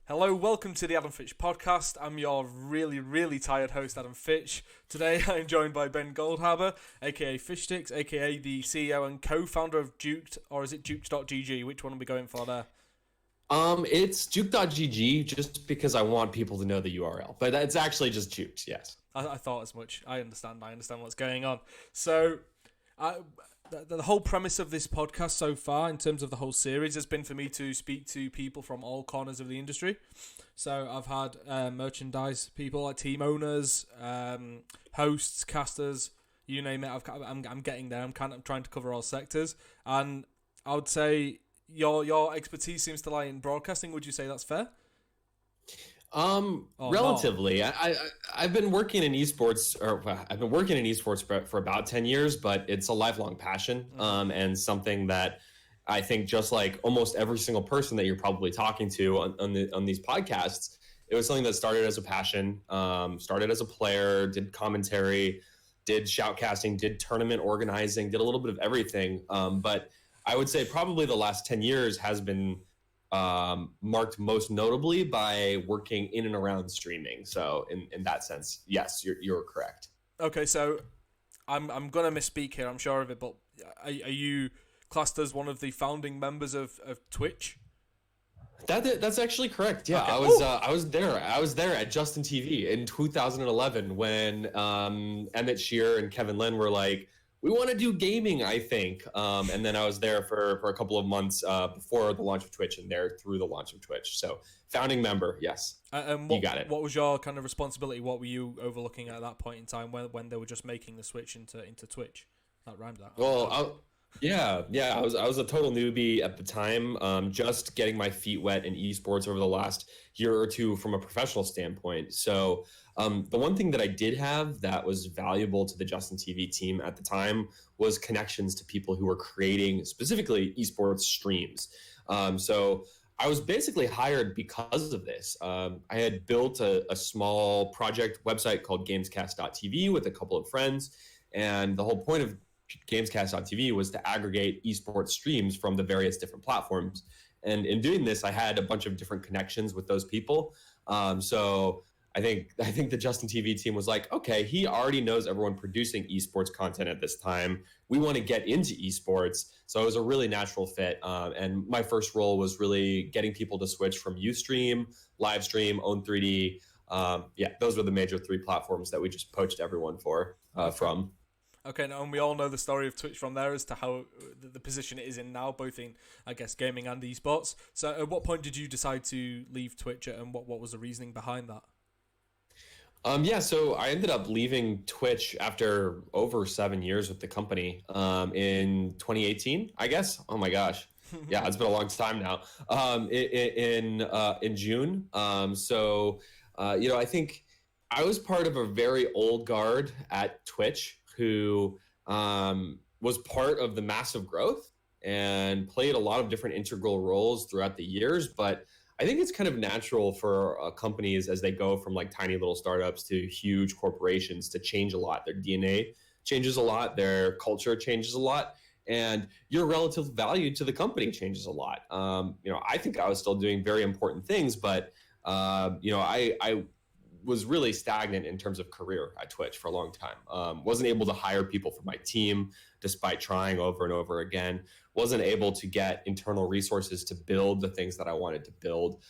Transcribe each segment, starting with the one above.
Hello, welcome to the Adam Fitch Podcast. I'm your really tired host, Adam Fitch. Today I'm joined by Ben Goldhaber, aka FishStix, aka the CEO and co-founder of Duked, or is it Duked.gg? Which one are we going for there? It's Juke.gg just because I want people to know the URL, but it's actually just Juked, yes. I thought as much. I understand what's going on. So, the whole premise of this podcast so far, in terms of the whole series, has been for me to speak to people from all corners of the industry. So I've had merchandise people, like team owners, hosts, casters, you name it. I'm getting there. I'm trying to cover all sectors, and I would say your expertise seems to lie in broadcasting. Would you say that's fair? Relatively. I've been working in esports, for about 10 years, but it's a lifelong passion, and something that I think, just like almost every single person that you're probably talking to on these podcasts, it was something that started as a passion, started as a player, did commentary, did shoutcasting, did tournament organizing, did a little bit of everything. But I would say probably the last 10 years has been marked most notably by working in and around streaming. So in that sense, yes, you're correct. Okay, so I'm gonna misspeak here, I'm sure of it, but are you classed as one of the founding members of Twitch? That's actually correct. Yeah, okay. I was there at Justin TV in 2011 when Emmett Shear and Kevin Lin were like, we want to do gaming, I think. And then I was there for a couple of months before the launch of Twitch, and there through the launch of Twitch. So founding member, yes. You got it. What was your kind of responsibility? What were you overlooking at that point in time when they were just making the switch into Twitch? That rhymed that. Well, I was a total newbie at the time, just getting my feet wet in esports over the last year or two from a professional standpoint. So the one thing that I did have that was valuable to the Justin TV team at the time was connections to people who were creating specifically esports streams. So I was basically hired because of this. I had built a small project website called gamescast.tv with a couple of friends, and the whole point of Gamescast.tv was to aggregate esports streams from the various different platforms. And in doing this, I had a bunch of different connections with those people. So I think the Justin TV team was like, okay, he already knows everyone producing esports content at this time. We want to get into esports. So it was a really natural fit. And my first role was really getting people to switch from Ustream, Livestream, Own3D. Those were the major three platforms that we just poached everyone from. Okay, and we all know the story of Twitch from there as to how the position it is in now, both in, I guess, gaming and esports. So at what point did you decide to leave Twitch, and what was the reasoning behind that? So I ended up leaving Twitch after over 7 years with the company in 2018, I guess. Oh my gosh. Yeah, it's been a long time now. In June. I think I was part of a very old guard at Twitch who was part of the massive growth and played a lot of different integral roles throughout the years. But I think it's kind of natural for companies as they go from like tiny little startups to huge corporations to change a lot. Their DNA changes a lot, their culture changes a lot, and your relative value to the company changes a lot. I think I was still doing very important things, but I was really stagnant in terms of career at Twitch for a long time. Wasn't able to hire people for my team despite trying over and over again. Wasn't able to get internal resources to build the things that I wanted to build,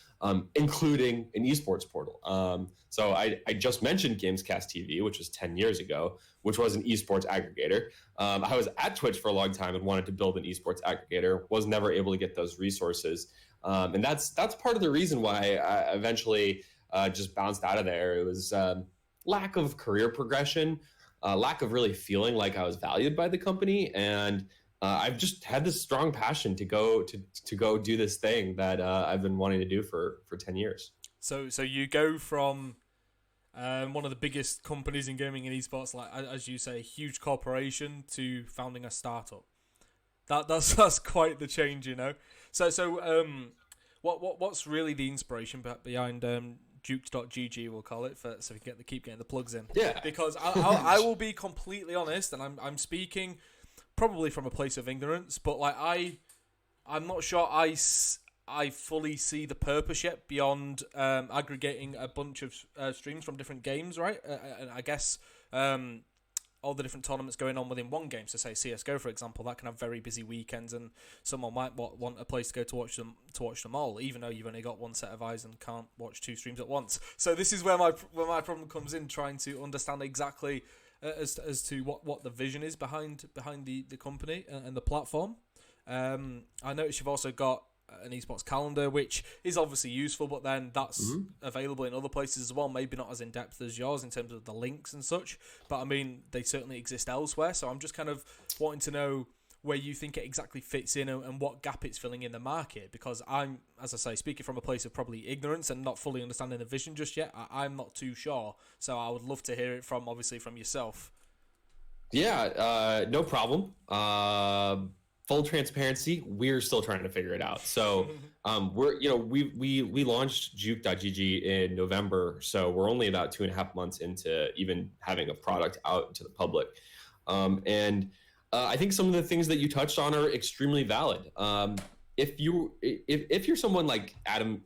including an esports portal. So I just mentioned Gamescast TV, which was 10 years ago, which was an esports aggregator. I was at Twitch for a long time and wanted to build an esports aggregator, was never able to get those resources. And that's part of the reason why I eventually just bounced out of there. It was lack of career progression, lack of really feeling like I was valued by the company, and I've just had this strong passion to go do this thing that I've been wanting to do for 10 years. So you go from one of the biggest companies in gaming and esports, like as you say, a huge corporation, to founding a startup. That's quite the change, you know. So what's really the inspiration behind Dukes.gg, we'll call it, so we can keep getting the plugs in. Yeah. Because I will be completely honest, and I'm speaking probably from a place of ignorance, but like I'm not sure I I fully see the purpose yet beyond aggregating a bunch of streams from different games, right? And I guess all the different tournaments going on within one game. So say CS:GO, for example, that can have very busy weekends, and someone might want a place to go to watch them all, even though you've only got one set of eyes and can't watch 2 streams at once. So this is where my problem comes in, trying to understand exactly as to what the vision is behind the company and the platform. I noticed you've also got an esports calendar, which is obviously useful, but then that's available in other places as well, maybe not as in-depth as yours in terms of the links and such, but I mean, they certainly exist elsewhere. So I'm just kind of wanting to know where you think it exactly fits in and what gap it's filling in the market, because I'm, as I say, speaking from a place of probably ignorance and not fully understanding the vision just yet. I'm not too sure, so I would love to hear it from yourself. Yeah, no problem. Full transparency, we're still trying to figure it out. So we launched juke.gg in November, so we're only about 2.5 months into even having a product out into the public. I think some of the things that you touched on are extremely valid. If you're someone like Adam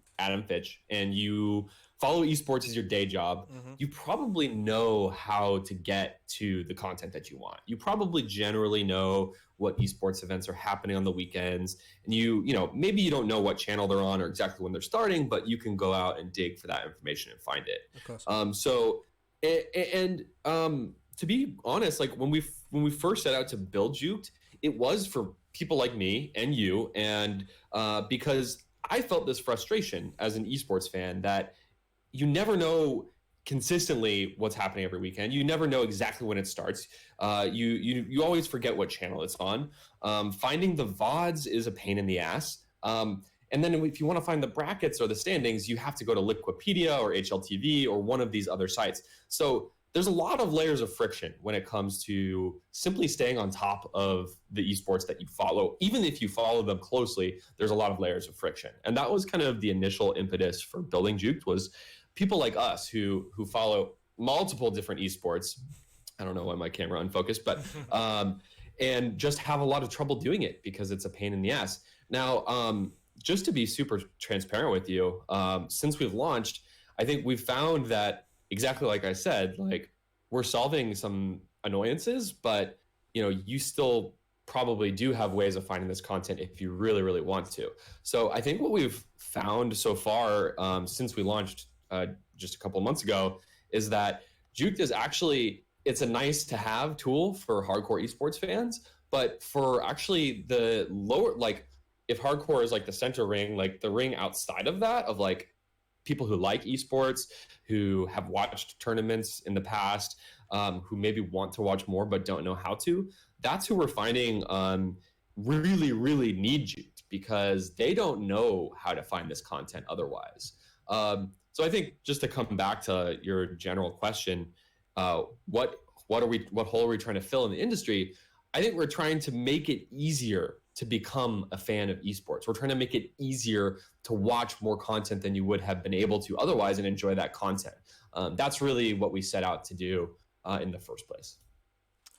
Fitch and you follow esports as your day job, you probably know how to get to the content that you want. You probably generally know what esports events are happening on the weekends, and you know maybe you don't know what channel they're on or exactly when they're starting, but you can go out and dig for that information and find it. Of course. To be honest, like when we first set out to build Juked, it was for people like me and you, and because I felt this frustration as an esports fan that you never know consistently what's happening every weekend. You never know exactly when it starts. You always forget what channel it's on. Finding the VODs is a pain in the ass. And then if you want to find the brackets or the standings, you have to go to Liquipedia or HLTV or one of these other sites. So there's a lot of layers of friction when it comes to simply staying on top of the esports that you follow. Even if you follow them closely, there's a lot of layers of friction. And that was kind of the initial impetus for building Juked, was people like us who follow multiple different esports. I don't know why my camera unfocused, but and just have a lot of trouble doing it because it's a pain in the ass. Now, just to be super transparent with you, since we've launched, I think we've found that exactly like I said, like we're solving some annoyances, but you still probably do have ways of finding this content if you really, really want to. So I think what we've found so far since we launched just a couple of months ago is that Juked is actually, it's a nice to have tool for hardcore esports fans, but for actually the lower, like if hardcore is like the center ring, like the ring outside of that, of like people who like esports, who have watched tournaments in the past, who maybe want to watch more but don't know how to, that's who we're finding really, really need Juked, because they don't know how to find this content otherwise. So I think just to come back to your general question, what hole are we trying to fill in the industry? I think we're trying to make it easier to become a fan of esports. We're trying to make it easier to watch more content than you would have been able to otherwise and enjoy that content. That's really what we set out to do in the first place.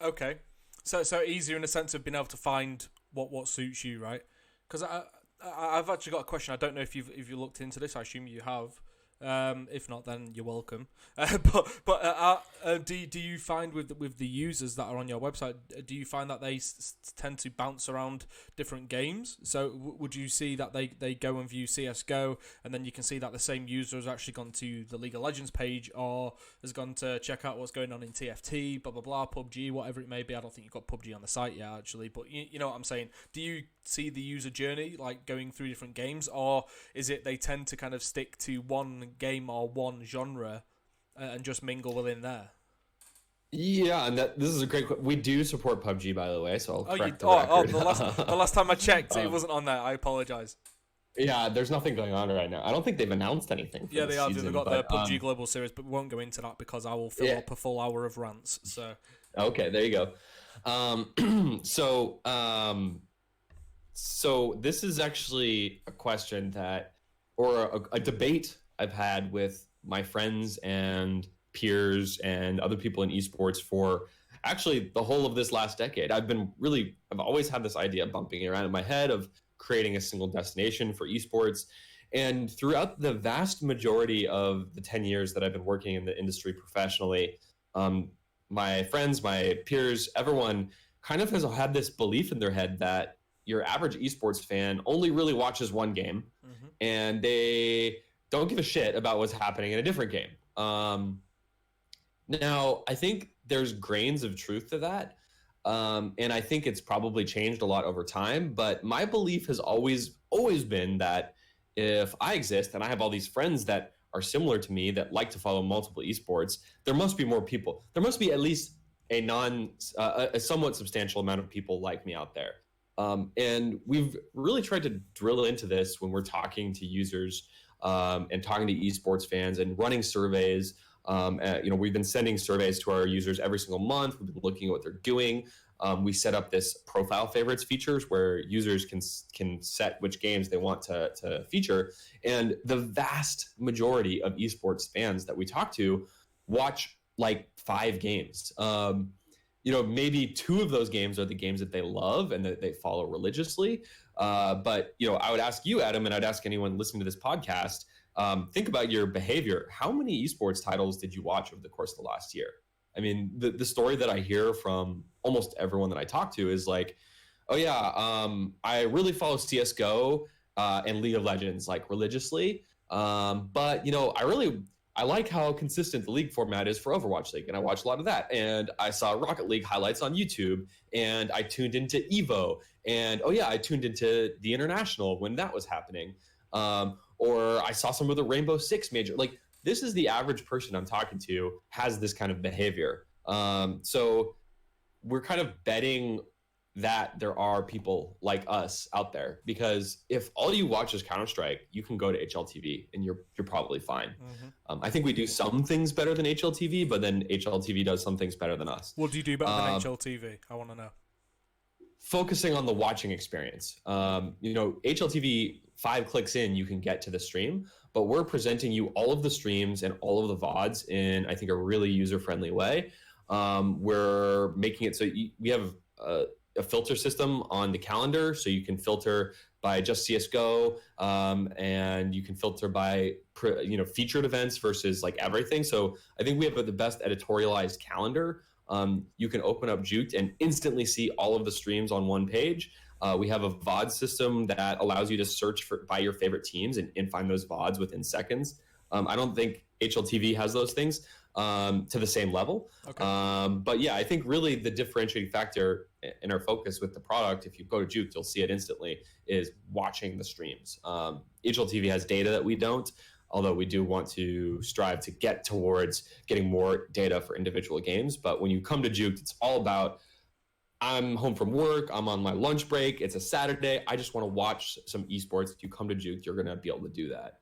Okay, so easier in the sense of being able to find what suits you, right? Because I've actually got a question. I don't know if you've looked into this. I assume you have. If not, then you're welcome. Do you find with the users that are on your website, do you find that they tend to bounce around different games? So would you see that they go and view CS:GO, and then you can see that the same user has actually gone to the League of Legends page, or has gone to check out what's going on in TFT, blah blah blah, PUBG, whatever it may be. I don't think you've got PUBG on the site yet, actually, but you know what I'm saying. Do you see the user journey like going through different games, or is it they tend to kind of stick to one game or one genre and just mingle within there? Yeah, and this is a great question. We do support PUBG, by the way, so I'll correct the record. The last time I checked, it wasn't on there. I apologize. Yeah, there's nothing going on right now. I don't think they've announced anything for they this have. season, They've got the PUBG Global Series, but we won't go into that because I will fill up a full hour of rants. So okay, there you go. So this is actually a question or a debate I've had with my friends and peers and other people in esports for actually the whole of this last decade. I've always had this idea bumping around in my head of creating a single destination for esports. And throughout the vast majority of the 10 years that I've been working in the industry professionally, my friends, my peers, everyone kind of has had this belief in their head that your average esports fan only really watches one game, and they don't give a shit about what's happening in a different game. Now, I think there's grains of truth to that. And I think it's probably changed a lot over time. But my belief has always been that if I exist and I have all these friends that are similar to me that like to follow multiple esports, there must be more people. There must be at least a somewhat substantial amount of people like me out there. And we've really tried to drill into this when we're talking to users and talking to esports fans and running surveys. We've been sending surveys to our users every single month. We've been looking at what they're doing. We set up this profile favorites features where users can set which games they want to feature. And the vast majority of esports fans that we talk to watch like 5 games. Maybe 2 of those games are the games that they love and that they follow religiously. But I would ask you, Adam, and I'd ask anyone listening to this podcast, think about your behavior. How many esports titles did you watch over the course of the last year? I mean, the story that I hear from almost everyone that I talk to is like, oh yeah, I really follow CSGO and League of Legends like religiously. But I like how consistent the League format is for Overwatch League, and I watch a lot of that. And I saw Rocket League highlights on YouTube, and I tuned into Evo, and I tuned into the International when that was happening. Or I saw some of the Rainbow Six major. Like, this is the average person I'm talking to has this kind of behavior. So we're kind of betting that there are people like us out there, because if all you watch is Counter-Strike, you can go to HLTV and you're probably fine. I think we do some things better than HLTV, but then HLTV does some things better than us. What do you do better than HLTV? I want to know. Focusing on the watching experience. HLTV, 5 clicks in, you can get to the stream, but we're presenting you all of the streams and all of the VODs in, I think, a really user-friendly way. We're making it so we have a filter system on the calendar, so you can filter by just CSGO, and you can filter by featured events versus like everything. So I think we have the best editorialized calendar. You can open up Juked and instantly see all of the streams on one page. We have a VOD system that allows you to search by your favorite teams and find those VODs within seconds. I don't think HLTV has those things to the same level. Okay. But yeah, I think really the differentiating factor in our focus with the product, if you go to Juked, you'll see it instantly, is watching the streams. HLTV has data that we don't, although we do want to strive to get towards getting more data for individual games. But when you come to Juked, it's all about, I'm home from work, I'm on my lunch break, it's a Saturday, I just want to watch some esports. If you come to Juked, you're going to be able to do that.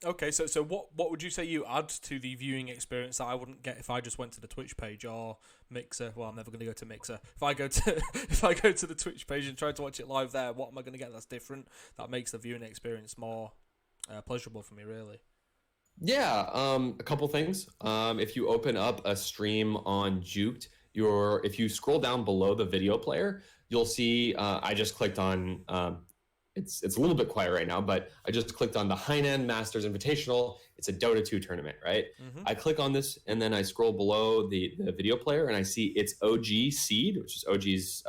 Okay, so what would you say you add to the viewing experience that I wouldn't get if I just went to the Twitch page or Mixer? Well, I'm never going to go to Mixer. If I go to the Twitch page and try to watch it live there, what am I going to get that's different, that makes the viewing experience more pleasurable for me, really? Yeah, a couple things. If you open up a stream on Juked, if you scroll down below the video player, you'll see I just clicked on it's a little bit quiet right now, but I just clicked on the Hainan Masters Invitational. It's a Dota 2 tournament, right? I click on this, and then I scroll below the video player, and I see it's OG Seed, which is OG's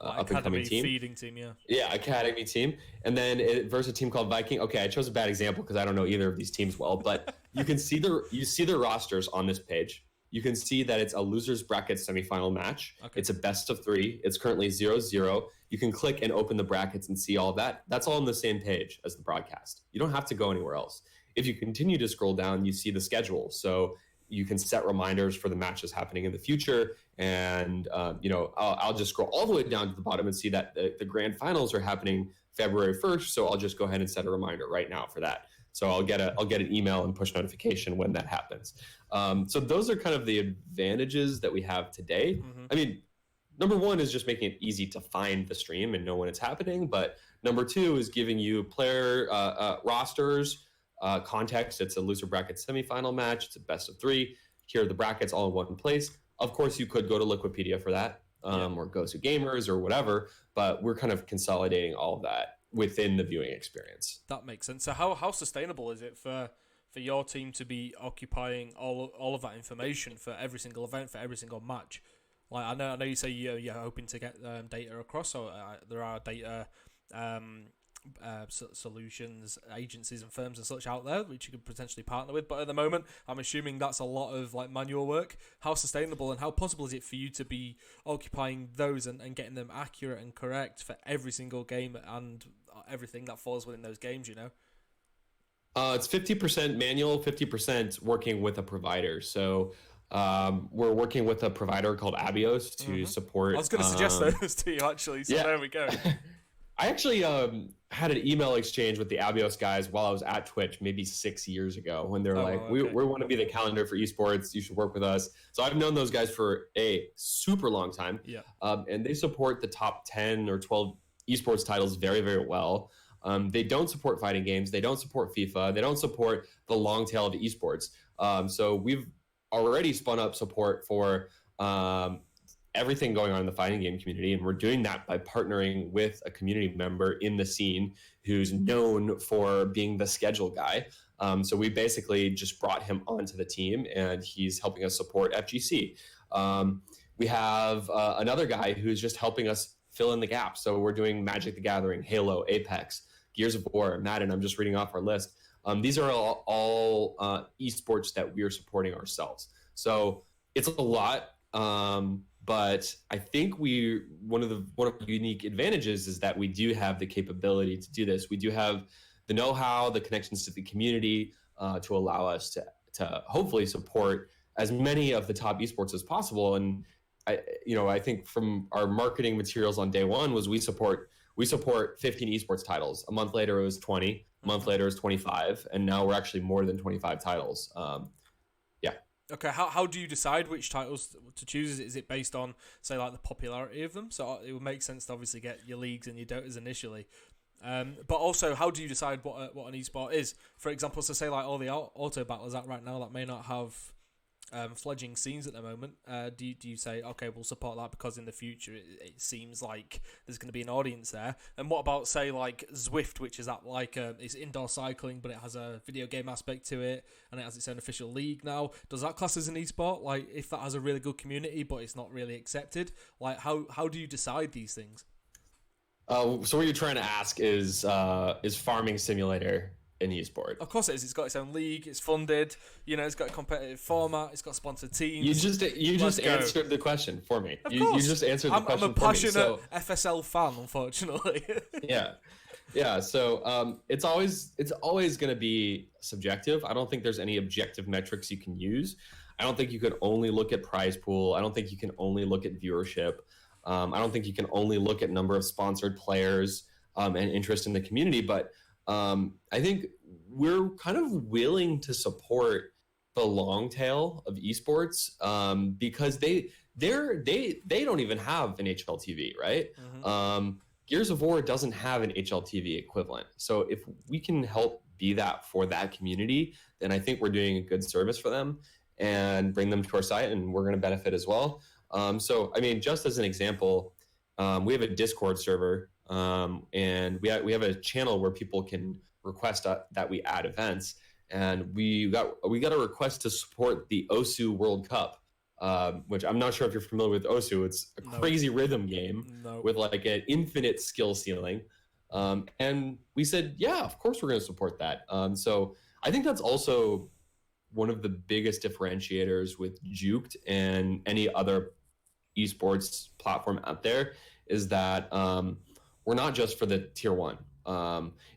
up-and-coming team. Feeding team, yeah. Yeah, Academy team. And then versus a team called Viking. Okay, I chose a bad example because I don't know either of these teams well, but you can see the rosters on this page. You can see that it's a losers bracket semifinal match. Okay. It's a best of 3. It's currently 0-0. You can click and open the brackets and see all of that. That's all on the same page as the broadcast. You don't have to go anywhere else. If you continue to scroll down, you see the schedule. So you can set reminders for the matches happening in the future. And, I'll just scroll all the way down to the bottom and see that the grand finals are happening February 1st. So I'll just go ahead and set a reminder right now for that. So I'll get an email and push notification when that happens. So those are kind of the advantages that we have today. I mean, number one is just making it easy to find the stream and know when it's happening. But number two is giving you player rosters, context. It's a loser bracket semifinal match. It's a best of 3. Here are the brackets all in one place. Of course, you could go to Liquipedia for that. or Gosu Gamers or whatever, but we're kind of consolidating all of that within the viewing experience. That makes sense. So how sustainable is it for your team to be occupying all of that information for every single event, for every single match? Like I know you say you're hoping to get data across, so there are data solutions, agencies and firms and such out there which you could potentially partner with, but at the moment I'm assuming that's a lot of like manual work. How sustainable and how possible is it for you to be occupying those and getting them accurate and correct for every single game and everything that falls within those games, you know? It's 50% manual, 50% working with a provider. So we're working with a provider called Abios to support. I was going to suggest those to you actually, so there we go. I actually had an email exchange with the Abios guys while I was at Twitch maybe 6 years ago when they're we want to be the calendar for esports. You should work with us. So I've known those guys for a super long time. Yeah. And they support the top 10 or 12 esports titles very, very well. They don't support fighting games. They don't support FIFA. They don't support the long tail of esports. So we've already spun up support for everything going on in the fighting game community, and we're doing that by partnering with a community member in the scene who's known for being the schedule guy. So we basically just brought him onto the team, and he's helping us support FGC. We have another guy who's just helping us fill in the gaps. So we're doing Magic the Gathering, Halo, Apex, Gears of War, Madden. I'm just reading off our list. These are all esports that we are supporting ourselves. So it's a lot. But I think one of the unique advantages is that we do have the capability to do this. We do have the know-how, the connections to the community to allow us to hopefully support as many of the top esports as possible. And I think from our marketing materials on day one was we support 15 esports titles. A month later it was 20. A month later it was 25, and now we're actually more than 25 titles. Okay, how do you decide which titles to choose? Is it based on, say, like the popularity of them? So it would make sense to obviously get your leagues and your Dotas initially. But also, how do you decide what an esport is? For example, so say like all the auto battles out right now that may not have fledgling scenes at the moment. Do you say, okay, we'll support that because in the future it seems like there's going to be an audience there? And what about, say, like Zwift, which is that like it's indoor cycling, but it has a video game aspect to it, and it has its own official league now. Does that class as an esport? Like, if that has a really good community, but it's not really accepted, like how do you decide these things? So what you're trying to ask is Farming Simulator in esport? Of course it is. It's got its own league. It's funded. It's got a competitive format. It's got sponsored teams. You just answered the question for me. Of course. You just answered the question. I'm a passionate FSL fan, unfortunately. Yeah. So it's always going to be subjective. I don't think there's any objective metrics you can use. I don't think you can only look at prize pool. I don't think you can only look at viewership. I don't think you can only look at number of sponsored players and interest in the community. But I think we're kind of willing to support the long tail of esports because they don't even have an HLTV, right? Mm-hmm. Gears of War doesn't have an HLTV equivalent. So if we can help be that for that community, then I think we're doing a good service for them and bring them to our site, and we're going to benefit as well. So, I mean, just as an example, we have a Discord server, and we have a channel where people can request that we add events. And we got a request to support the Osu World Cup, which I'm not sure if you're familiar with Osu. It's a crazy rhythm game with like an infinite skill ceiling. And we said, yeah, of course we're going to support that. So I think that's also one of the biggest differentiators with Juked and any other esports platform out there is that we're not just for the tier one.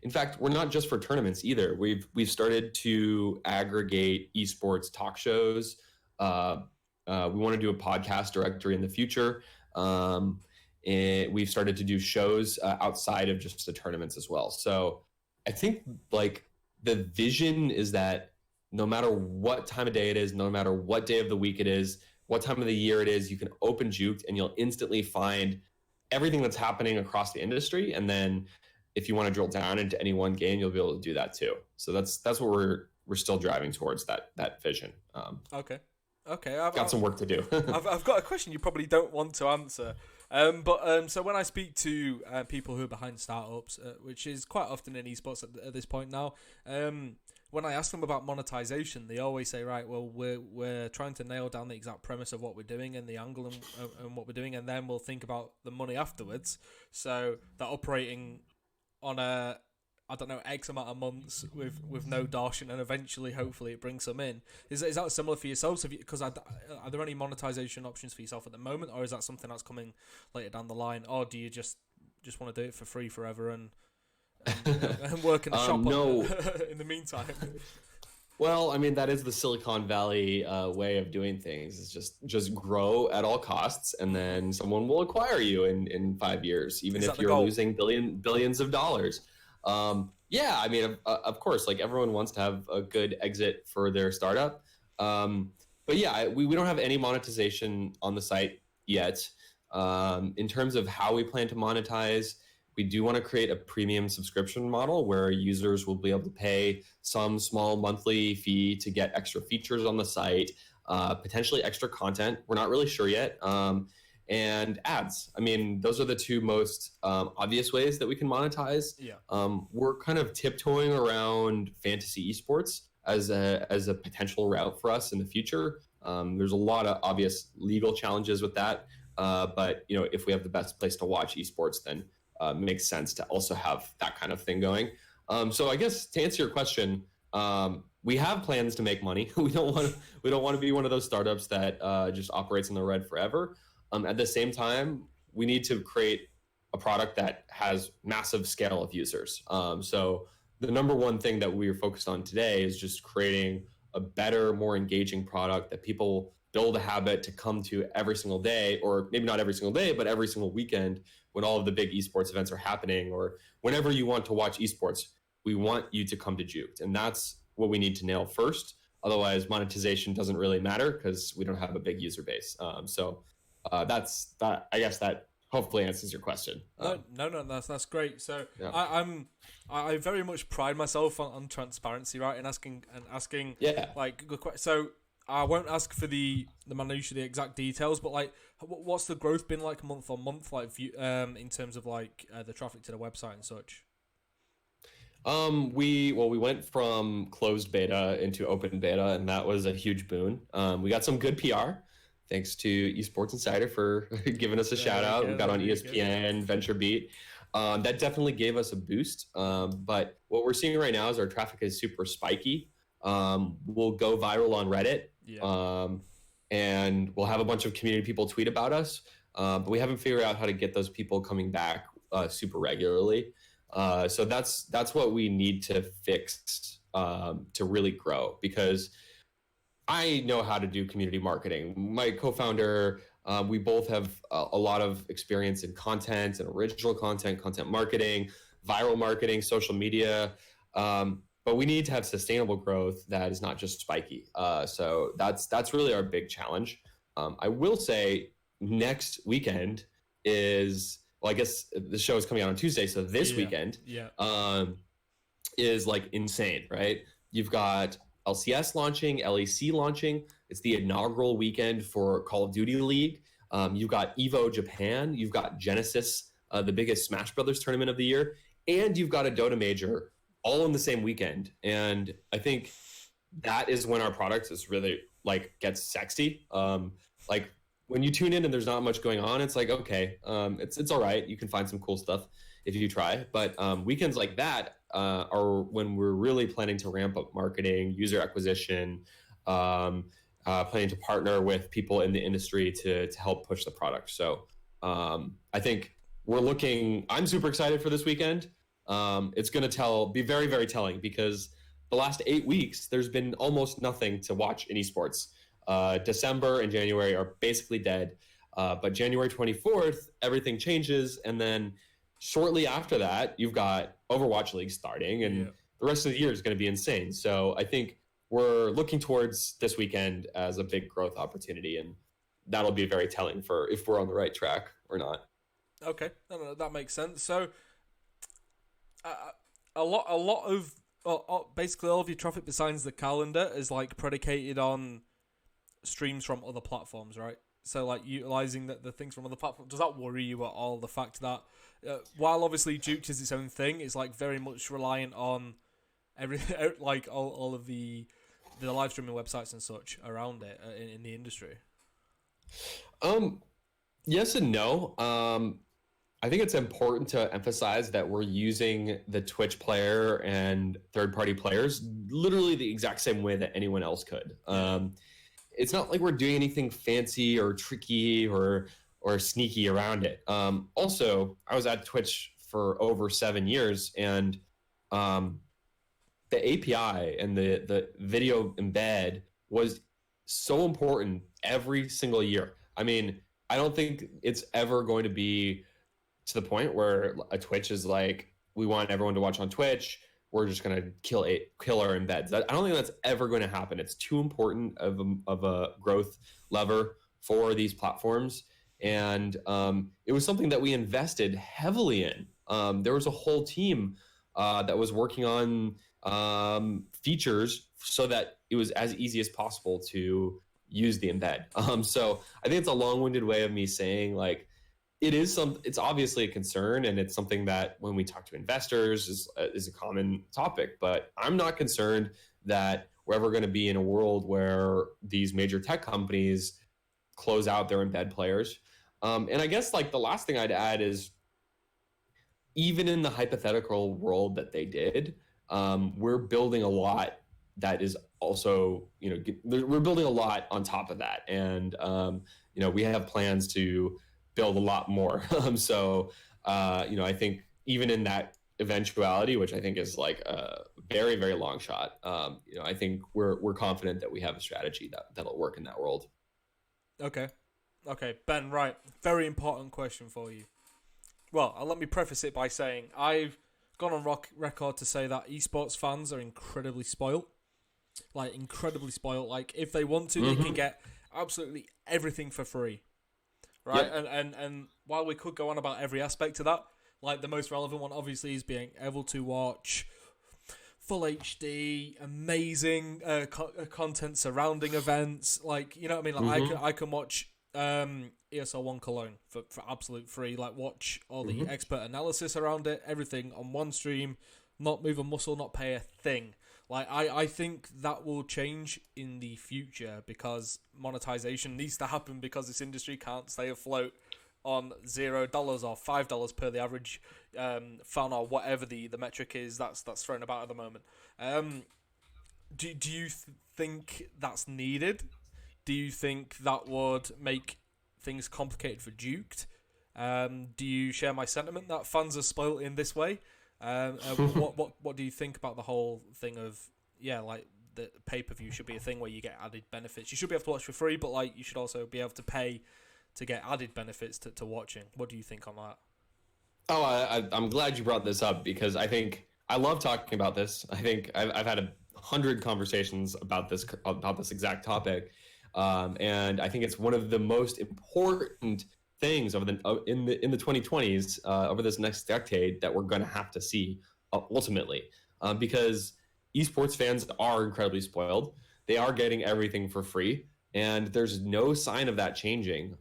In fact, we're not just for tournaments either. We've started to aggregate esports talk shows. We want to do a podcast directory in the future. And we've started to do shows outside of just the tournaments as well. So I think like the vision is that no matter what time of day it is, no matter what day of the week it is, what time of the year it is, you can open Juked and you'll instantly find everything that's happening across the industry. And then if you want to drill down into any one game, you'll be able to do that too. So that's what we're still driving towards, that vision. Okay. Okay, got some work to do. I've got a question you probably don't want to answer. So when I speak to people who are behind startups, which is quite often in esports at this point now, when I ask them about monetization, they always say, right, well, we're trying to nail down the exact premise of what we're doing and the angle and what we're doing, and then we'll think about the money afterwards. So they're operating on a, I don't know, X amount of months with no dosh, and then eventually, hopefully, it brings some in. Is that similar for yourselves? Because are there any monetization options for yourself at the moment, or is that something that's coming later down the line, or do you just want to do it for free forever and work in the shop no. in the meantime? Well, I mean, that is the Silicon Valley way of doing things. Is just grow at all costs, and then someone will acquire you in 5 years, even if you're losing billions of dollars. Yeah, I mean, of course, like everyone wants to have a good exit for their startup. But yeah, we don't have any monetization on the site yet. In terms of how we plan to monetize, we do want to create a premium subscription model where users will be able to pay some small monthly fee to get extra features on the site, potentially extra content. We're not really sure yet. And ads. I mean, those are the two most obvious ways that we can monetize. Yeah. We're kind of tiptoeing around fantasy esports as a potential route for us in the future. There's a lot of obvious legal challenges with that. But if we have the best place to watch esports, then it makes sense to also have that kind of thing going. So I guess to answer your question, we have plans to make money. We don't want to be one of those startups that just operates in the red forever. At the same time, we need to create a product that has massive scale of users. So the number one thing that we are focused on today is just creating a better, more engaging product that people build a habit to come to every single day, or maybe not every single day, but every single weekend when all of the big esports events are happening, or whenever you want to watch esports, we want you to come to Juked. And that's what we need to nail first. Otherwise, monetization doesn't really matter because we don't have a big user base. That's that. I guess that hopefully answers your question. No, that's great. So yeah. I very much pride myself on transparency, right? And asking yeah, like good questions. So I won't ask for the minutiae, the exact details, but like, what's the growth been like month on month, like in terms of like the traffic to the website and such? We went from closed beta into open beta, and that was a huge boon. We got some good PR. Thanks to Esports Insider for giving us a shout out. We got on ESPN, VentureBeat. That definitely gave us a boost. But what we're seeing right now is our traffic is super spiky. We'll go viral on Reddit. Yeah. And we'll have a bunch of community people tweet about us. But we haven't figured out how to get those people coming back super regularly. So that's what we need to fix to really grow, because I know how to do community marketing. My co-founder, we both have a lot of experience in content and original content marketing, viral marketing, social media. But we need to have sustainable growth that is not just spiky. So that's really our big challenge. I will say next weekend is, well, I guess the show is coming out on Tuesday. So this weekend is like insane, right? You've got LCS launching, LEC launching. It's the inaugural weekend for Call of Duty League. You've got EVO Japan. You've got Genesis, the biggest Smash Brothers tournament of the year. And you've got a Dota Major all in the same weekend. And I think that is when our product is really like gets sexy. Like when you tune in and there's not much going on, it's like, okay, it's all right. You can find some cool stuff if you try. But weekends like that are when we're really planning to ramp up marketing, user acquisition, planning to partner with people in the industry to help push the product. So I think I'm super excited for this weekend. It's going to be very, very telling, because the last 8 weeks, there's been almost nothing to watch in esports. December and January are basically dead. But January 24th, everything changes. And then shortly after that, you've got Overwatch League starting, and the rest of the year is going to be insane. So I think we're looking towards this weekend as a big growth opportunity, and that'll be very telling for if we're on the right track or not. Okay, no, that makes sense. So a lot of basically all of your traffic besides the calendar is like predicated on streams from other platforms, right? So like utilizing the things from other platforms, does that worry you at all? The fact that while obviously Duke is its own thing, it's like very much reliant on every like all of the live streaming websites and such around it in the industry. Yes and no. I think it's important to emphasize that we're using the Twitch player and third-party players literally the exact same way that anyone else could. It's not like we're doing anything fancy or tricky or sneaky around it. Also, I was at Twitch for over 7 years, and the API and the video embed was so important every single year. I mean, I don't think it's ever going to be to the point where a Twitch is like, we want everyone to watch on Twitch, we're just going to kill our embeds. I don't think that's ever going to happen. It's too important of a growth lever for these platforms. And it was something that we invested heavily in. There was a whole team that was working on features so that it was as easy as possible to use the embed. So I think it's a long-winded way of me saying, like, it's obviously a concern, and it's something that when we talk to investors is a common topic. But I'm not concerned that we're ever going to be in a world where these major tech companies close out their embed players. And I guess like the last thing I'd add is, even in the hypothetical world that they did, we're building a lot that is also, we're building a lot on top of that. And, we have plans to build a lot more. So, I think even in that eventuality, which I think is like a very, very long shot, I think we're confident that we have a strategy that'll work in that world. Okay, Ben, right. Very important question for you. Well, let me preface it by saying I've gone on record to say that esports fans are incredibly spoiled. Like, incredibly spoiled. Like, if they want to, they can get absolutely everything for free. Right? Yep. And while we could go on about every aspect of that, like, the most relevant one, obviously, is being able to watch full HD, amazing content surrounding events. Like, you know what I mean? Like, I can watch ESL 1 Cologne for absolute free. Like, watch all the expert analysis around it, everything on one stream, not move a muscle, not pay a thing. Like, I think that will change in the future because monetization needs to happen, because this industry can't stay afloat on $0 or $5 per the average fan, or whatever the metric is that's thrown about at the moment. Do you think that's needed? Do you think that would make things complicated for Duked? Do you share my sentiment that fans are spoiled in this way? What do you think about the whole thing of, like, the pay-per-view should be a thing where you get added benefits? You should be able to watch for free, but like, you should also be able to pay to get added benefits to watching. What do you think on that? Oh, I'm glad you brought this up, because I think I love talking about this. I think I've had 100 conversations about this exact topic, and I think it's one of the most important things in the 2020s over this next decade that we're going to have to see ultimately, because esports fans are incredibly spoiled. They are getting everything for free, and there's no sign of that changing.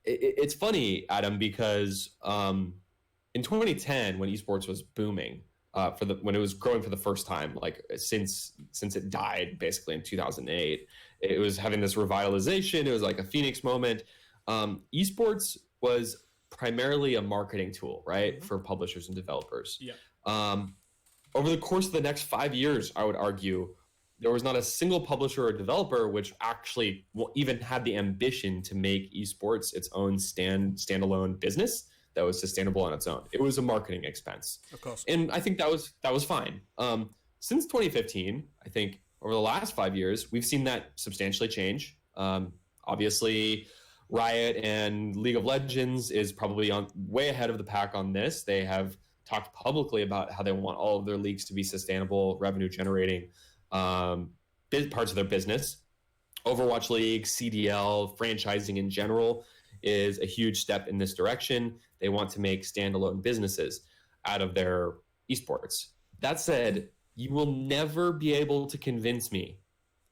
It's funny, Adam, because in 2010, when esports was booming, when it was growing for the first time, like since it died basically in 2008, it was having this revitalization. It was like a phoenix moment. Esports was primarily a marketing tool, right, for publishers and developers. Yeah. Over the course of the next 5 years, I would argue, there was not a single publisher or developer which actually even had the ambition to make esports its own standalone business that was sustainable on its own. It was a marketing expense. Of course. And I think that was fine. Since 2015, I think over the last 5 years, we've seen that substantially change. Obviously, Riot and League of Legends is probably way ahead of the pack on this. They have talked publicly about how they want all of their leagues to be sustainable, revenue generating parts of their business. Overwatch League, CDL, franchising in general is a huge step in this direction. They want to make standalone businesses out of their esports. That said, you will never be able to convince me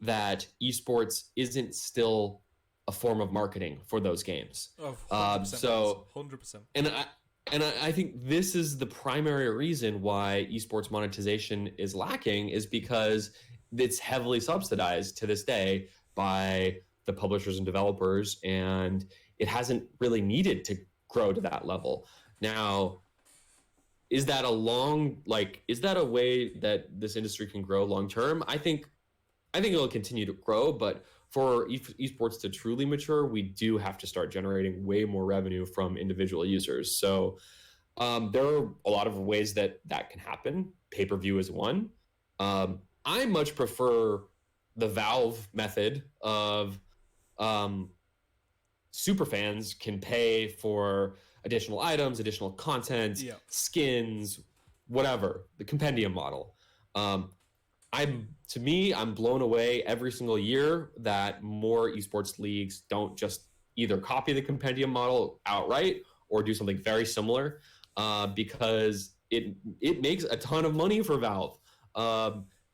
that esports isn't still a form of marketing for those games. Oh, 100%. So 100%. I think this is the primary reason why esports monetization is lacking, is because it's heavily subsidized to this day by the publishers and developers, and it hasn't really needed to grow to that level. Now, is that a way that this industry can grow long term? I think it'll continue to grow, but for esports to truly mature, we do have to start generating way more revenue from individual users. So there are a lot of ways that can happen. Pay-per-view is one. I much prefer the Valve method of super fans can pay for additional items, additional content, skins, whatever, the compendium model. I'm blown away every single year that more esports leagues don't just either copy the compendium model outright or do something very similar, because it makes a ton of money for Valve.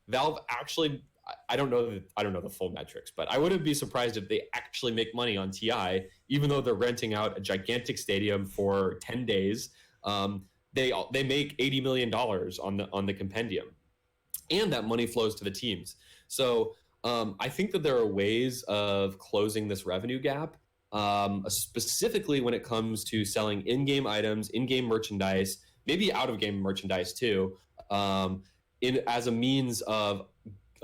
Valve actually, I don't know the full metrics, but I wouldn't be surprised if they actually make money on TI, even though they're renting out a gigantic stadium for 10 days. They make $80 million on the compendium, and that money flows to the teams. So I think that there are ways of closing this revenue gap, specifically when it comes to selling in-game items, in-game merchandise, maybe out-of-game merchandise too, as a means of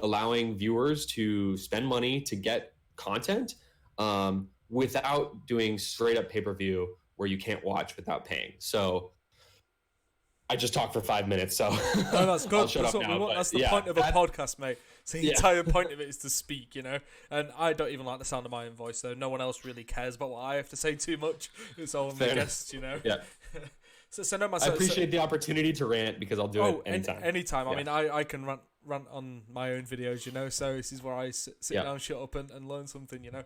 allowing viewers to spend money to get content, without doing straight up pay-per-view where you can't watch without paying. So I just talked for 5 minutes, so no, that's good. That's the point of a podcast, mate. So the entire point of it is to speak, you know. And I don't even like the sound of my own voice, though. No one else really cares about what I have to say too much. It's all the guests, you know. Yeah. I appreciate the opportunity to rant, because I'll do it anytime. Anytime. Yeah. I mean, I can rant on my own videos, you know. So this is where I sit down, shut up, and learn something, you know.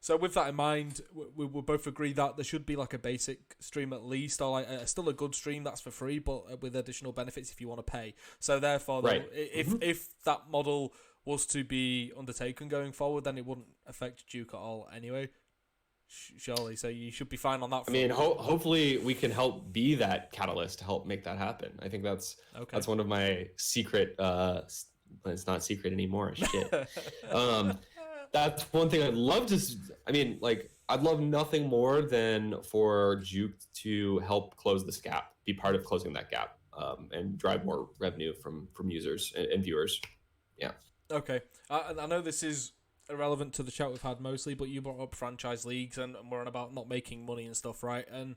So with that in mind, we will both agree that there should be like a basic stream at least, or like still a good stream that's for free, but with additional benefits if you want to pay. So therefore, if that model was to be undertaken going forward, then it wouldn't affect Duke at all anyway. Surely, so you should be fine on that front. I mean, hopefully we can help be that catalyst to help make that happen. I think that's one of my secret. It's not secret anymore. Shit. That's one thing I'd love to. I mean, like, I'd love nothing more than for Juke to help close this gap, be part of closing that gap, and drive more revenue from users and viewers. Yeah. Okay. I know this is irrelevant to the chat we've had mostly, but you brought up franchise leagues, and we're on about not making money and stuff, right? And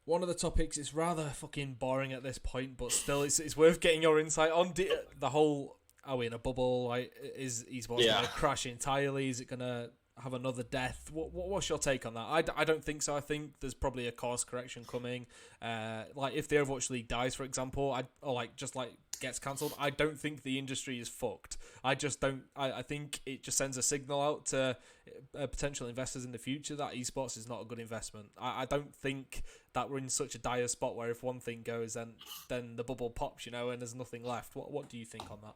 one of the topics is rather fucking boring at this point, but still, it's worth getting your insight on the whole. Are we in a bubble? Like, is esports going to crash entirely? Is it going to have another death? What's your take on that? I don't think so. I think there's probably a course correction coming. Like, if the Overwatch League dies, for example, gets cancelled, I don't think the industry is fucked. I just don't. I think it just sends a signal out to potential investors in the future that esports is not a good investment. I don't think that we're in such a dire spot where if one thing goes, then the bubble pops, you know, and there's nothing left. What do you think on that?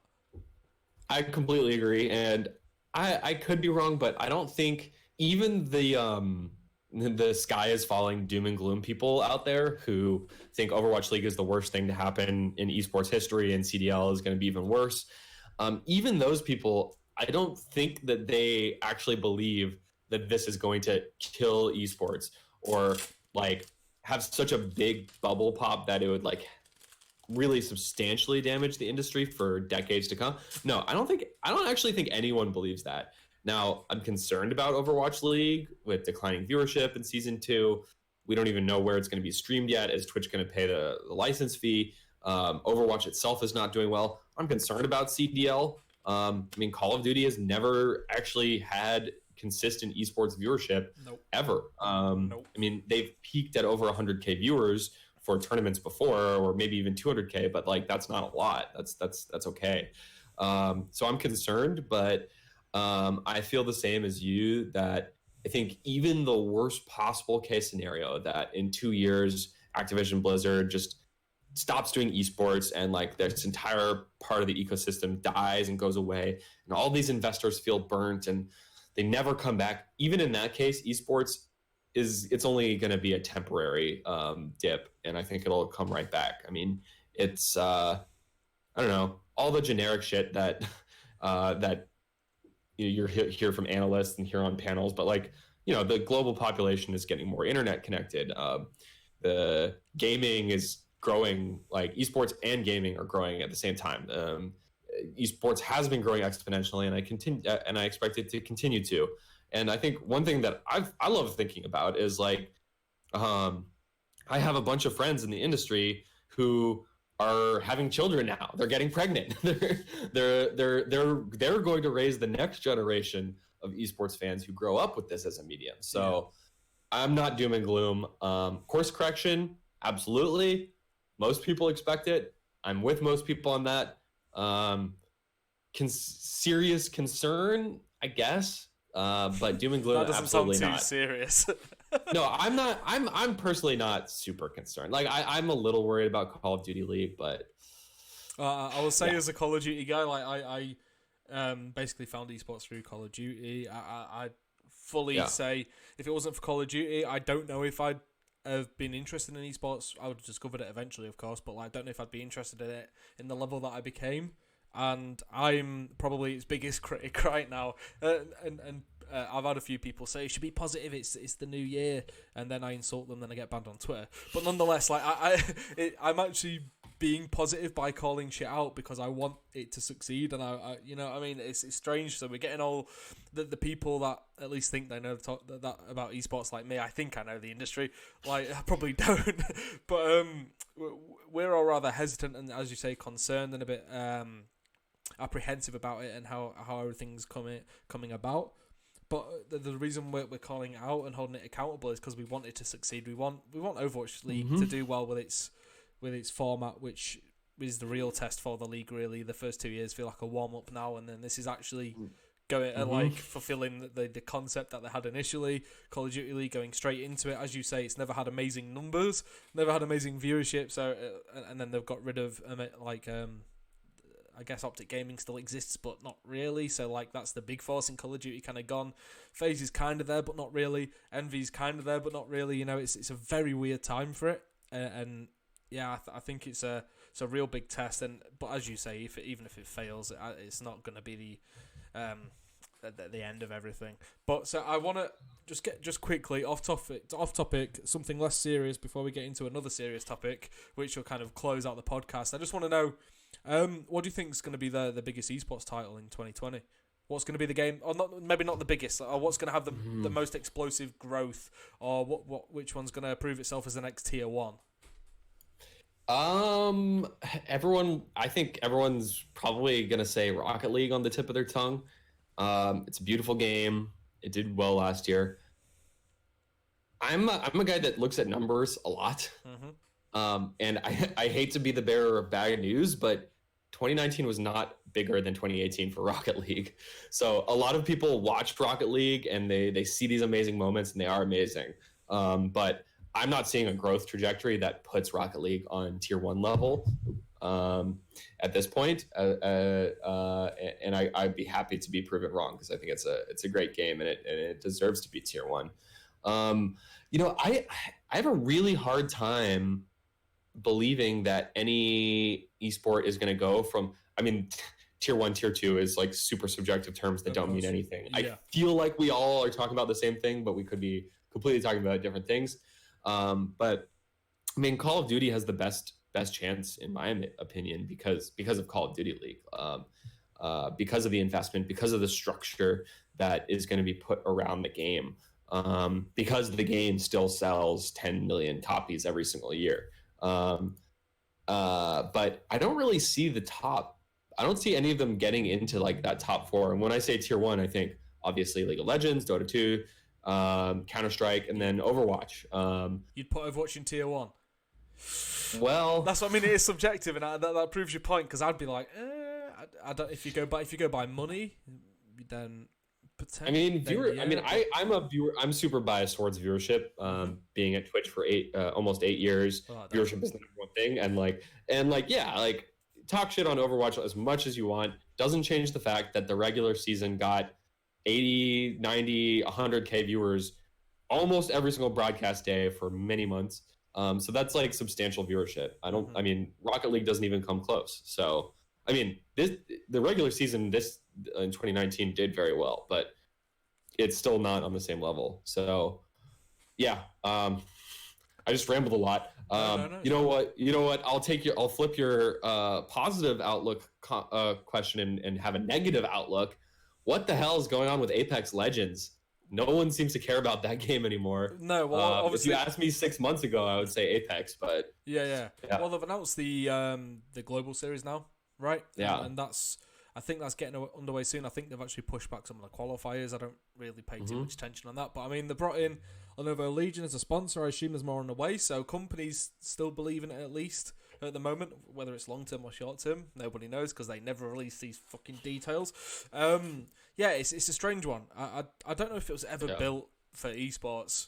I completely agree, and I could be wrong, but I don't think even the sky is falling doom and gloom people out there who think Overwatch League is the worst thing to happen in esports history and CDL is going to be even worse. Even those people, I don't think that they actually believe that this is going to kill esports or like have such a big bubble pop that it would like really substantially damage the industry for decades to come. No, I don't actually think anyone believes that. Now, I'm concerned about Overwatch League with declining viewership in season 2. We don't even know where it's going to be streamed yet. Is Twitch going to pay the license fee? Overwatch itself is not doing well. I'm concerned about CDL. I mean, Call of Duty has never actually had consistent esports viewership ever. I mean, they've peaked at over 100K viewers for tournaments before, or maybe even 200K, but like that's not a lot. That's okay. So I'm concerned, but I feel the same as you, that I think even the worst possible case scenario, that in 2 years Activision Blizzard just stops doing esports and like this entire part of the ecosystem dies and goes away, and all these investors feel burnt and they never come back. Even in that case, esports it's only going to be a temporary dip, and I think it'll come right back. I mean, it's I don't know, all the generic shit that that you hear from analysts and hear on panels, but like, the global population is getting more internet connected. The gaming is growing, like esports and gaming are growing at the same time. Esports has been growing exponentially, and I expect it to continue to. And I think one thing that I love thinking about is like, I have a bunch of friends in the industry who are having children now. They're getting pregnant. they're going to raise the next generation of esports fans who grow up with this as a medium. So I'm not doom and gloom. Course correction, absolutely. Most people expect it. I'm with most people on that. Serious concern, I guess. But doom and gloom, that doesn't absolutely sound too not. serious. No, I'm not. I'm personally not super concerned. Like I'm a little worried about Call of Duty League, but I will say, as a Call of Duty guy, like I basically found esports through Call of Duty. I fully say, if it wasn't for Call of Duty, I don't know if I'd have been interested in esports. I would have discovered it eventually, of course, but like, I don't know if I'd be interested in it in the level that I became. And I'm probably its biggest critic right now. And I've had a few people say, you should be positive, it's the new year, and then I insult them, then I get banned on Twitter. But nonetheless, like I'm actually being positive by calling shit out because I want it to succeed, and I it's strange. So we're getting all the people that at least think they know that about esports, like me. I think I know the industry, like I probably don't, but we're all rather hesitant and, as you say, concerned and a bit apprehensive about it and how everything's coming about. But the reason we're calling it out and holding it accountable is because we want it to succeed. We want Overwatch League to do well with its format, which is the real test for the league. Really, the first 2 years feel like a warm up now, and then this is actually going like fulfilling the concept that they had initially. Call of Duty League going straight into it, as you say, it's never had amazing numbers, never had amazing viewership. So and then they've got rid of I guess Optic Gaming still exists, but not really. So like, that's the big force in Call of Duty kind of gone. FaZe is kind of there, but not really. Envy's kind of there, but not really. It's a very weird time for it, and yeah, I think it's a real big test. But as you say, even if it fails, it's not going to be the end of everything. But so I want to just quickly off topic, something less serious before we get into another serious topic, which will kind of close out the podcast. I just want to know, what do you think is going to be the biggest esports title in 2020? What's going to be the game, or maybe not the biggest, or what's going to have the most explosive growth, or which one's going to prove itself as the next tier one? I think everyone's probably going to say Rocket League on the tip of their tongue. It's a beautiful game. It did well last year. I'm a guy that looks at numbers a lot. And I hate to be the bearer of bad news, but 2019 was not bigger than 2018 for Rocket League. So a lot of people watch Rocket League and they see these amazing moments, and they are amazing. But I'm not seeing a growth trajectory that puts Rocket League on tier 1 level at this point. And I'd be happy to be proven wrong, because I think it's a great game, and it deserves to be tier 1. I have a really hard time believing that any esport is going to go from, tier 1, tier 2 is like super subjective terms that don't mean anything. Yeah. I feel like we all are talking about the same thing, but we could be completely talking about different things. But Call of Duty has the best chance, in my opinion, because of Call of Duty League, because of the investment, because of the structure that is going to be put around the game, because the game still sells 10 million copies every single year. But I don't really see I don't see any of them getting into like that top 4. And when I say tier 1, I think obviously League of Legends, Dota 2, Counter-Strike, and then Overwatch. You'd put Overwatch in tier 1. Well, that's what I mean. It is subjective, and that proves your point. Because I'd be like, I don't. If you go by money, then I mean, I'm a viewer. I'm super biased towards viewership. Being at Twitch for almost 8 years, viewership is the number one thing. And talk shit on Overwatch as much as you want. Doesn't change the fact that the regular season got 80, 90, 100K viewers almost every single broadcast day for many months. So that's like substantial viewership. I mean, Rocket League doesn't even come close. So, I mean, the regular season in 2019 did very well, but it's still not on the same level. So, yeah, I just rambled a lot. You know what? I'll flip your positive outlook question and have a negative outlook. What the hell is going on with Apex Legends? No one seems to care about that game anymore. No, well, obviously, if you asked me 6 months ago, I would say Apex, but yeah. Well, they've announced the global series now, right? Yeah, and I think that's getting underway soon. I think they've actually pushed back some of the qualifiers. I don't really pay too much attention on that, but I mean, they brought in Lenovo Legion as a sponsor. I assume there's more on the way, so companies still believe in it at least at the moment. Whether it's long term or short term, nobody knows because they never release these fucking details. Yeah, it's a strange one. I don't know if it was ever built for esports.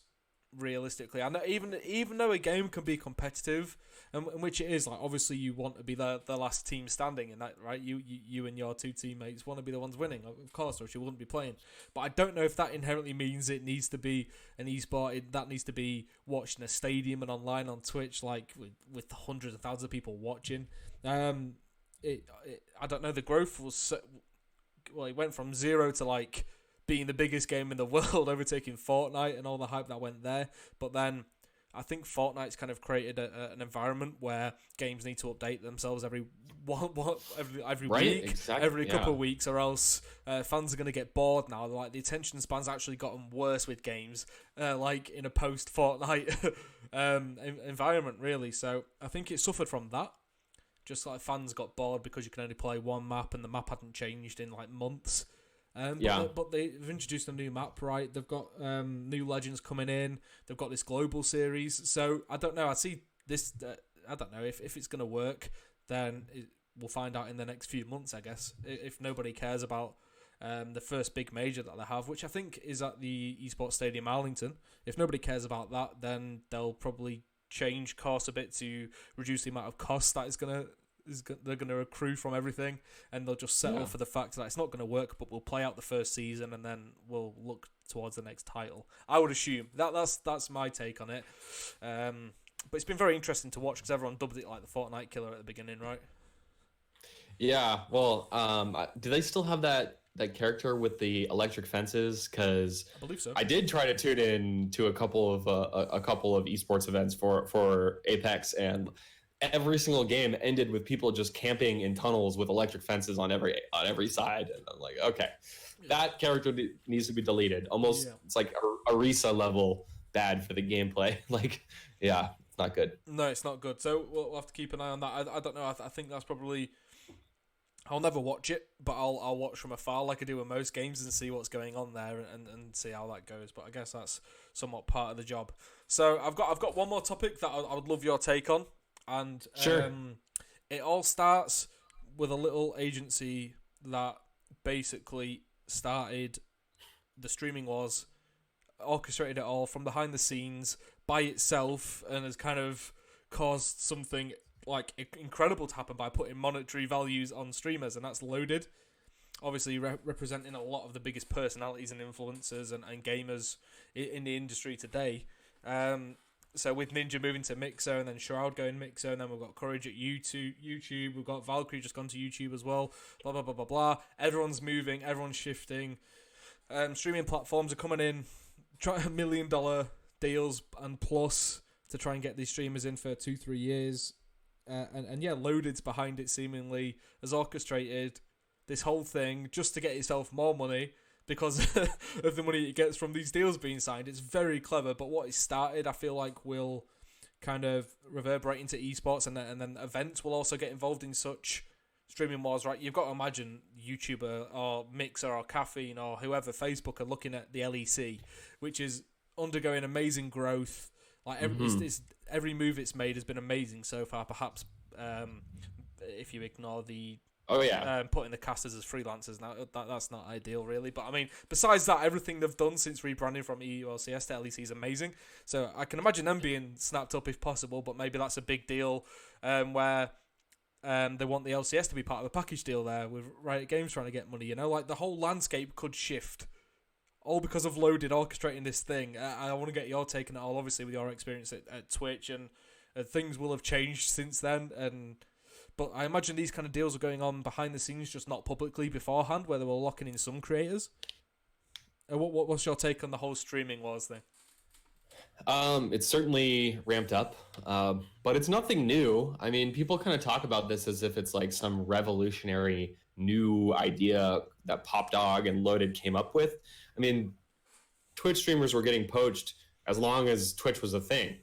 Realistically, I know even though a game can be competitive, and which it is, like obviously you want to be the last team standing in that, right? You and your two teammates want to be the ones winning, of course, or else you wouldn't be playing. But I don't know if that inherently means it needs to be an esport. That needs to be watched in a stadium and online on Twitch, like with hundreds of thousands of people watching. I don't know. The growth was it went from 0 to like being the biggest game in the world, overtaking Fortnite and all the hype that went there. But then I think Fortnite's kind of created an environment where games need to update themselves every week, exactly, every couple of weeks, or else fans are going to get bored now. Like the attention span's actually gotten worse with games, like in a post Fortnite environment, really. So I think it suffered from that. Just like fans got bored because you can only play one map and the map hadn't changed in like months. But they've introduced a new map, right? They've got new legends coming in. They've got this global series. So I don't know. I see this. I don't know if it's going to work. Then we'll find out in the next few months, I guess. If nobody cares about the first big major that they have, which I think is at the eSports Stadium Arlington. If nobody cares about that, then they'll probably change course a bit to reduce the amount of cost that they're going to accrue from everything, and they'll just settle for the fact that it's not going to work, but we'll play out the first season and then we'll look towards the next title. I would assume that's my take on it. But it's been very interesting to watch because everyone dubbed it like the Fortnite killer at the beginning, right? Yeah. Well, do they still have that character with the electric fences? Because I believe so. I did try to tune in to a couple of esports events for Apex, and every single game ended with people just camping in tunnels with electric fences on every side, and I'm like, okay, that character needs to be deleted. Almost, it's like a Arisa level bad for the gameplay. Like, yeah, it's not good. No, it's not good. So we'll have to keep an eye on that. I don't know. I think that's probably. I'll never watch it, but I'll watch from afar like I do with most games and see what's going on there and see how that goes. But I guess that's somewhat part of the job. So I've got one more topic that I would love your take on. And sure. It all starts with a little agency that basically started the streaming wars, orchestrated it all from behind the scenes by itself, and has kind of caused something like incredible to happen by putting monetary values on streamers, and that's Loaded. Obviously representing a lot of the biggest personalities and influencers and gamers in the industry today. So with Ninja moving to Mixer and then Shroud going Mixer, and then we've got Courage at YouTube. We've got Valkyrie just gone to YouTube as well. Blah, blah, blah, blah, blah. Everyone's moving. Everyone's shifting. Streaming platforms are coming in, trying $1 million deals and plus to try and get these streamers in for 2-3 years. And Loaded's behind it seemingly, has orchestrated this whole thing just to get itself more money because of the money it gets from these deals being signed. It's very clever, but what it started, I feel like, will kind of reverberate into esports, and then events will also get involved in such streaming wars, right? You've got to imagine YouTuber or Mixer or Caffeine or whoever, Facebook, are looking at the LEC, which is undergoing amazing growth. Like every move it's made has been amazing so far. Perhaps if you ignore the Oh yeah. Putting the casters as freelancers now, that's not ideal really. But I mean, besides that, everything they've done since rebranding from EULCS to LEC is amazing. So I can imagine them being snapped up if possible. But maybe that's a big deal where they want the LCS to be part of a package deal there with Riot Games trying to get money. Like the whole landscape could shift. All because of Loaded orchestrating this thing. I want to get your take on it all, obviously, with your experience at Twitch, and things will have changed since then. But I imagine these kind of deals are going on behind the scenes, just not publicly beforehand, where they were locking in some creators. What's your take on the whole streaming wars thing? It's certainly ramped up, but it's nothing new. I mean, people kind of talk about this as if it's like some revolutionary new idea that Pop Dog and Loaded came up with. I mean, Twitch streamers were getting poached as long as Twitch was a thing.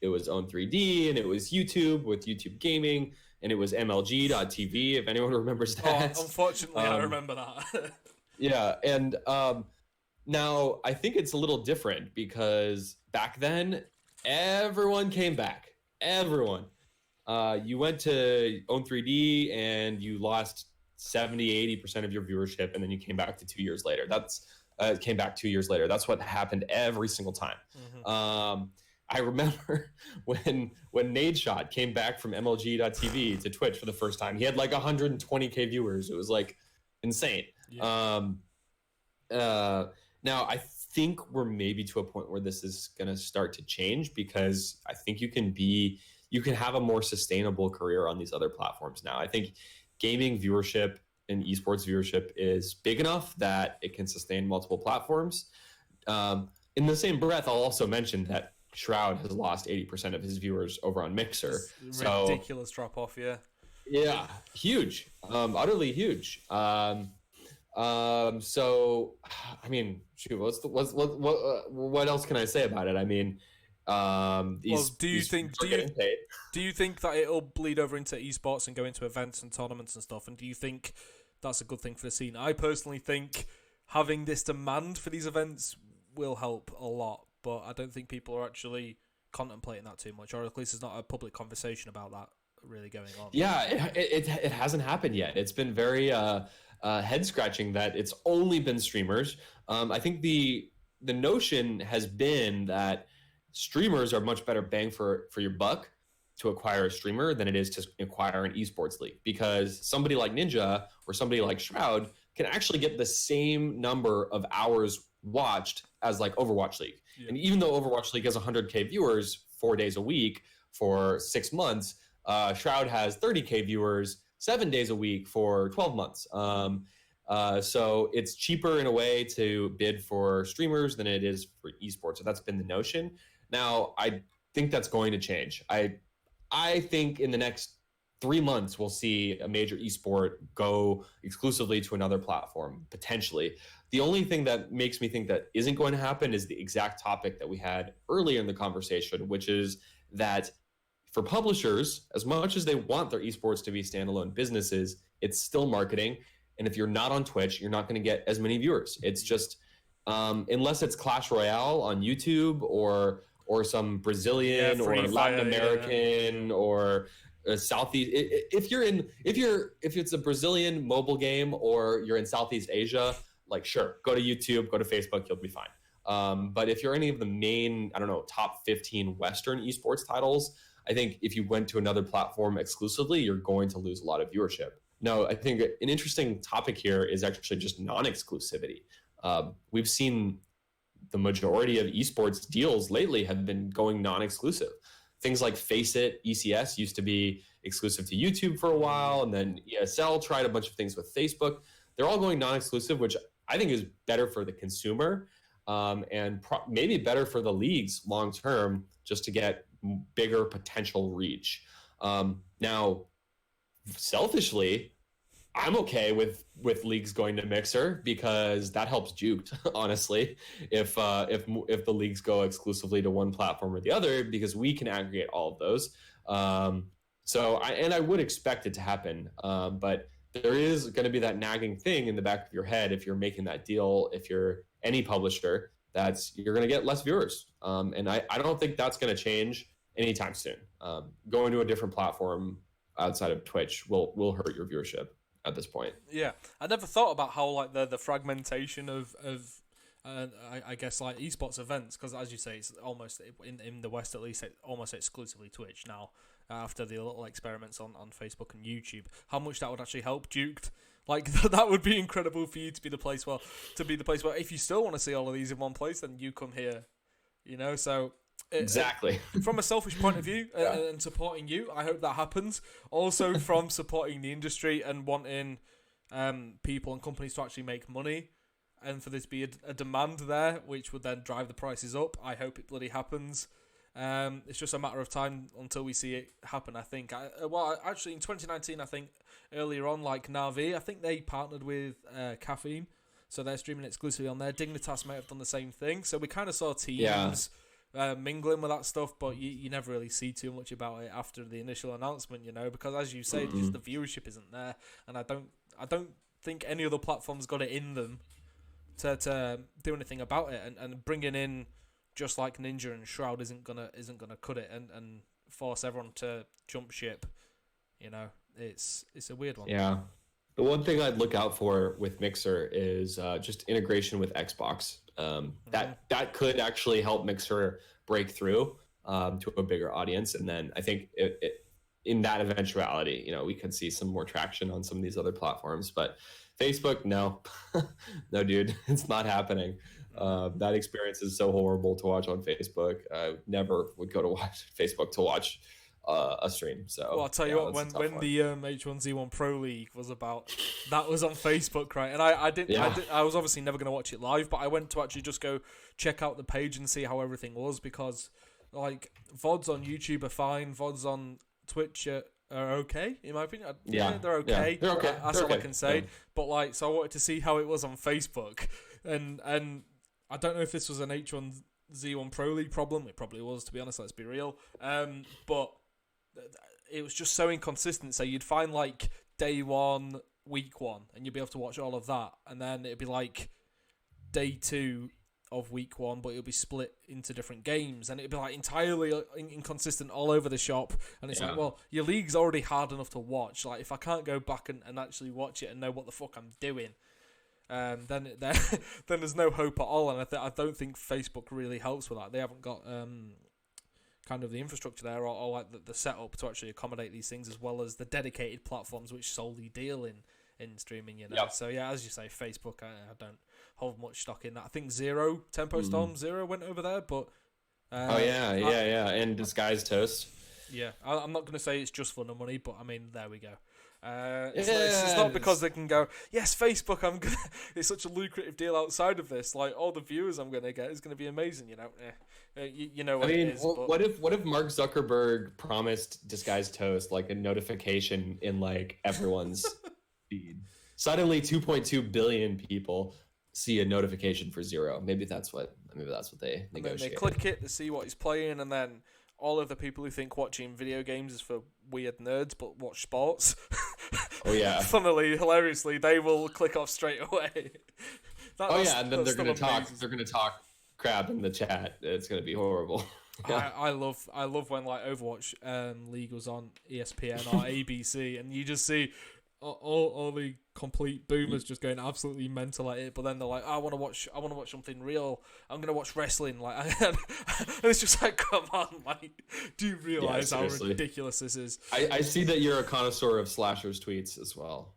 It was Own3D, and it was YouTube with YouTube Gaming, and it was MLG.TV, if anyone remembers that. Oh, unfortunately, I remember that. Yeah, and now I think it's a little different because back then, everyone came back. Everyone. You went to Own3D and you lost 70-80% of your viewership, and then you came back 2 years later. That's That's what happened every single time. Mm-hmm. I remember when Nadeshot came back from MLG.TV to Twitch for the first time. He had like 120K viewers. It was like insane. Yeah. Now I think we're maybe to a point where this is going to start to change, because I think you can have a more sustainable career on these other platforms now. I think gaming viewership and esports viewership is big enough that it can sustain multiple platforms. In the same breath, I'll also mention that Shroud has lost 80% of his viewers over on Mixer. Ridiculous drop off, yeah. Yeah, huge, utterly huge. So, I mean, shoot, what else can I say about it? I mean, do you think that it'll bleed over into esports and go into events and tournaments and stuff? And do you think that's a good thing for the scene? I personally think having this demand for these events will help a lot, but I don't think people are actually contemplating that too much, or at least there's not a public conversation about that really going on. Yeah, it hasn't happened yet. It's been very head scratching that it's only been streamers. I think the notion has been that streamers are much better bang for your buck to acquire a streamer than it is to acquire an esports league, because somebody like Ninja or somebody like Shroud can actually get the same number of hours watched as like Overwatch League. Yeah. And even though Overwatch League has 100K viewers 4 days a week for 6 months, Shroud has 30K viewers 7 days a week for 12 months. So it's cheaper in a way to bid for streamers than it is for esports. So that's been the notion. Now, I think that's going to change. I think in the next 3 months, we'll see a major esport go exclusively to another platform, potentially. The only thing that makes me think that isn't going to happen is the exact topic that we had earlier in the conversation, which is that for publishers, as much as they want their esports to be standalone businesses, it's still marketing. And if you're not on Twitch, you're not going to get as many viewers. It's just, unless it's Clash Royale on YouTube or some Brazilian or Latin American or Southeast. If it's a Brazilian mobile game or you're in Southeast Asia, like sure, go to YouTube, go to Facebook, you'll be fine. But if you're any of the main, top 15 Western esports titles, I think if you went to another platform exclusively, you're going to lose a lot of viewership. No, I think an interesting topic here is actually just non-exclusivity. We've seen the majority of esports deals lately have been going non-exclusive. Things like Face It, ECS used to be exclusive to YouTube for a while, and then ESL tried a bunch of things with Facebook. They're all going non-exclusive, which I think is better for the consumer, and maybe better for the leagues long-term, just to get bigger potential reach. Now, selfishly, I'm okay with leagues going to Mixer because that helps Juked, honestly, if the leagues go exclusively to one platform or the other, because we can aggregate all of those. So I would expect it to happen, but there is going to be that nagging thing in the back of your head if you're making that deal, if you're any publisher, you're going to get less viewers. And I don't think that's going to change anytime soon. Going to a different platform, outside of Twitch will hurt your viewership at this point. Yeah, I never thought about how like the fragmentation of I guess like esports events, because as you say, it's almost in the West at least, it's almost exclusively Twitch now. After the little experiments on Facebook and YouTube, how much that would actually help Duked. Like that would be incredible for you to be the place where if you still want to see all of these in one place, then you come here, So exactly. From a selfish point of view and supporting you, I hope that happens. Also from supporting the industry and wanting people and companies to actually make money, and for this to be a demand there, which would then drive the prices up. I hope it bloody happens. It's just a matter of time until we see it happen, I think. Actually, in 2019, I think, earlier on, like Na'Vi, I think they partnered with Caffeine, so they're streaming exclusively on there. Dignitas might have done the same thing, so we kind of saw teams mingling with that stuff, but you never really see too much about it after the initial announcement, because as you say, just the viewership isn't there, and I don't think any other platform's got it in them to do anything about it, and bringing in just like Ninja and Shroud isn't gonna cut it and force everyone to jump ship. It's a weird one. Yeah, the one thing I'd look out for with Mixer is just integration with Xbox. That could actually help Mixer break through to a bigger audience, and then I think in that eventuality, we could see some more traction on some of these other platforms. But Facebook, no, no, dude, it's not happening. That experience is so horrible to watch on Facebook. I never would go to watch Facebook to watch a stream. So I'll tell you what, when the H1Z1 Pro League was about, that was on Facebook, right? And I was obviously never going to watch it live, but I went to actually just go check out the page and see how everything was, because like VODs on YouTube are fine, VODs on Twitch are okay, in my opinion. They're okay. They're okay. That's all I can say. Yeah. But so I wanted to see how it was on Facebook, and I don't know if this was an H1Z1 Pro League problem. It probably was, to be honest. Let's be real. But it was just so inconsistent. So you'd find like day 1, week 1, and you'd be able to watch all of that, and then it'd be like day 2 of week 1, but it'll be split into different games, and it'd be like entirely inconsistent all over the shop. And it's like, well, your league's already hard enough to watch. Like, if I can't go back and actually watch it and know what the fuck I'm doing, then there's no hope at all. And I don't think Facebook really helps with that. They haven't got kind of the infrastructure there, or like the setup to actually accommodate these things, as well as the dedicated platforms which solely deal in streaming. Yep. So yeah, as you say, Facebook, I don't hold much stock in that. I think Tempo Storm Zero went over there, but and Disguised Toast. Yeah, I'm not going to say it's just for the money, but I mean, there we go. It's not because they can go, yes, Facebook, it's such a lucrative deal outside of this. Like, all the viewers I'm going to get is going to be amazing, you know what it is. What if Mark Zuckerberg promised Disguised Toast like a notification in like everyone's feed? Suddenly 2.2 billion people see a notification for Zero. Maybe that's what they negotiate. They click it to see what he's playing, and then all of the people who think watching video games is for weird nerds but watch sports. Oh yeah. Funnily, hilariously, they will click off straight away. And then they're gonna talk. They're gonna talk crap in the chat. It's gonna be horrible. I love when like Overwatch League was on ESPN or ABC, and you just see all the complete boomers just going absolutely mental at it, but then they're like, I want to watch something real. I'm gonna watch wrestling, and it's just like, come on, mate, do you realize how ridiculous this is? I see that you're a connoisseur of Slasher's tweets as well.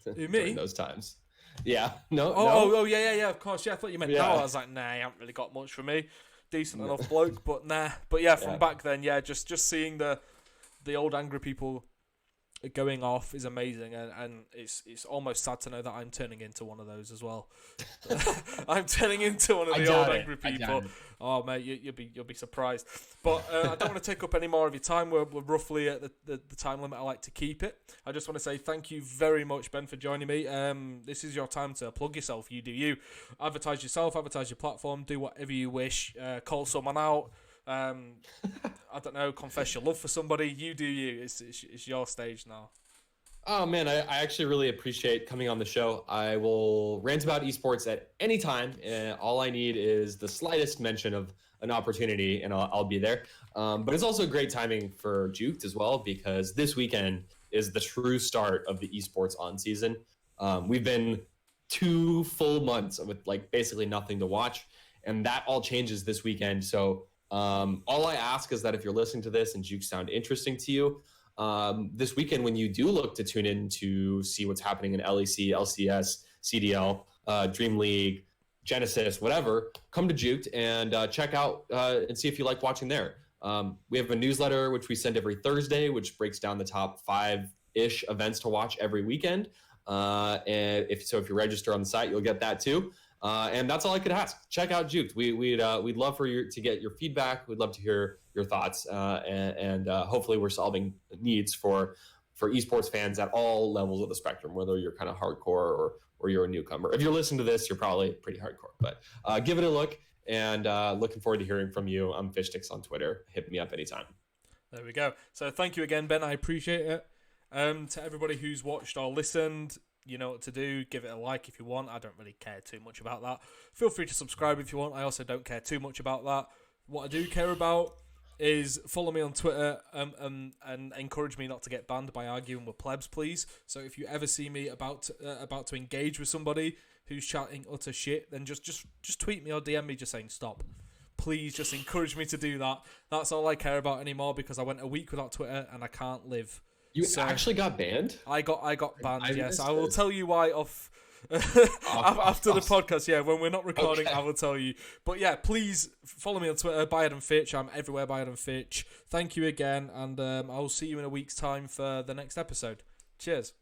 Me? During those times. Yeah. No. Yeah, of course. Yeah, I thought you meant no. I was like, nah, you haven't really got much for me. Decent enough bloke, but nah. But yeah, from back then, just seeing the old angry people going off is amazing, and it's almost sad to know that I'm turning into one of those as well. I'm turning into one of the old angry people. Oh mate, you'll be surprised. But I don't want to take up any more of your time. We're roughly at the time limit I like to keep it. I just want to say thank you very much, Ben, for joining me. This is your time to plug yourself. You do you. Advertise yourself, advertise your platform, do whatever you wish. Call someone out. I don't know, confess your love for somebody. You do you. It's your stage now. Oh man, I actually really appreciate coming on the show. I will rant about esports at any time. All I need is the slightest mention of an opportunity, and I'll be there. But it's also great timing for Juked as well, because this weekend is the true start of the esports on season. We've been 2 full months with like basically nothing to watch, and that all changes this weekend. So all I ask is that if you're listening to this and Jukes sound interesting to you, this weekend when you do look to tune in to see what's happening in LEC, LCS, CDL, Dream League, Genesis, whatever, come to Juked and check out and see if you like watching there. We have a newsletter which we send every Thursday, which breaks down the top 5-ish events to watch every weekend. And if you register on the site, you'll get that too. And that's all I could ask. Check out Juked. We'd love for you to get your feedback. We'd love to hear your thoughts, and hopefully we're solving needs for esports fans at all levels of the spectrum, whether you're kind of hardcore or you're a newcomer. If you're listening to this, you're probably pretty hardcore, but give it a look, and looking forward to hearing from you. I'm FishStix on Twitter. Hit me up anytime. There we go. So thank you again, Ben. I appreciate it. To everybody who's watched or listened, you know what to do. Give it a like if you want. I don't really care too much about that. Feel free to subscribe if you want. I also don't care too much about that. What I do care about is follow me on Twitter and encourage me not to get banned by arguing with plebs, please. So if you ever see me about to engage with somebody who's chatting utter shit, then just tweet me or DM me just saying stop. Please just encourage me to do that. That's all I care about anymore, because I went a week without Twitter and I can't live. You actually got banned? I got banned, yes. I will tell you why after the podcast. Yeah, when we're not recording, okay. I will tell you. But yeah, please follow me on Twitter, by Adam Fitch. I'm everywhere by Adam Fitch. Thank you again, and I'll see you in a week's time for the next episode. Cheers.